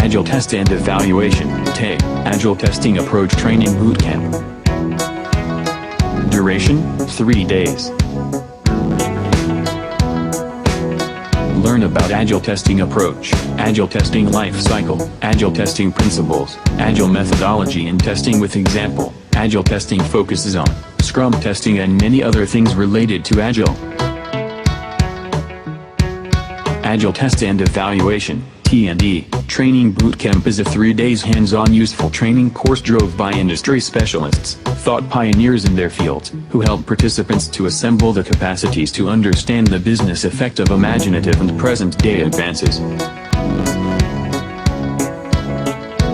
Agile Test and Evaluation, TE, Agile Testing Approach Training Bootcamp. Duration, 3 days. Learn about Agile Testing Approach, Agile Testing Life Cycle, Agile Testing Principles, Agile Methodology and Testing with Example. Agile Testing focuses on Scrum testing and many other things related to Agile. Agile Test and Evaluation, T&E, Training Bootcamp is a 3 days hands-on useful training course drove by industry specialists, thought pioneers in their fields, who help participants to assemble the capacities to understand the business effect of imaginative and present-day advances.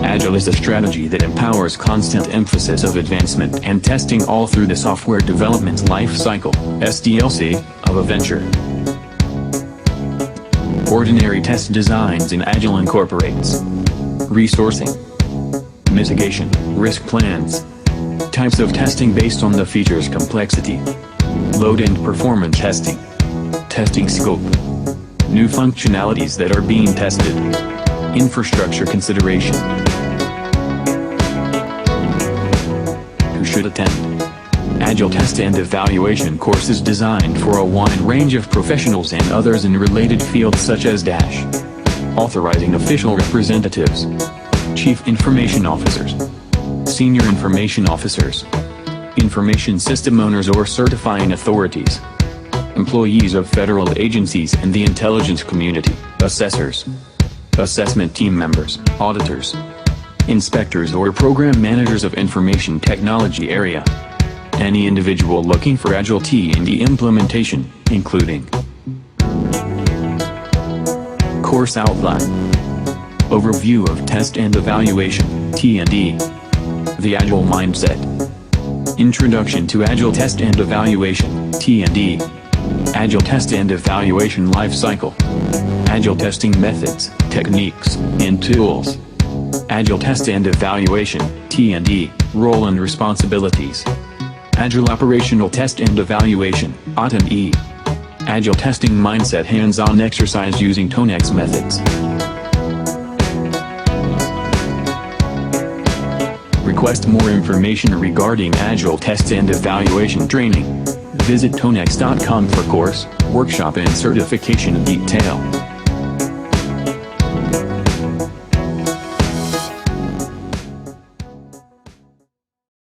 Agile is a strategy that empowers constant emphasis of advancement and testing all through the software development life cycle, SDLC, of a venture. Ordinary test designs in Agile incorporates resourcing, mitigation, risk plans, types of testing based on the feature's complexity, load and performance testing, testing scope, new functionalities that are being tested, infrastructure consideration. Who should attend? Agile Test and Evaluation course is designed for a wide range of professionals and others in related fields such as authorizing official representatives, chief information officers, senior information officers, information system owners or certifying authorities, employees of federal agencies and the intelligence community, assessors, assessment team members, auditors, inspectors or program managers of information technology area. Any individual looking for Agile T&E implementation, including course outline, overview of test and evaluation, T&E, the Agile mindset, introduction to Agile Test and Evaluation, T&E, Agile Test and Evaluation life cycle, Agile testing methods, techniques, and tools, Agile Test and Evaluation, T&E, role and responsibilities, Agile Operational Test and Evaluation, OT&E, Agile Testing Mindset hands-on exercise using Tonex methods. Request more information regarding Agile Test and Evaluation training. Visit tonex.com for course, workshop and certification detail.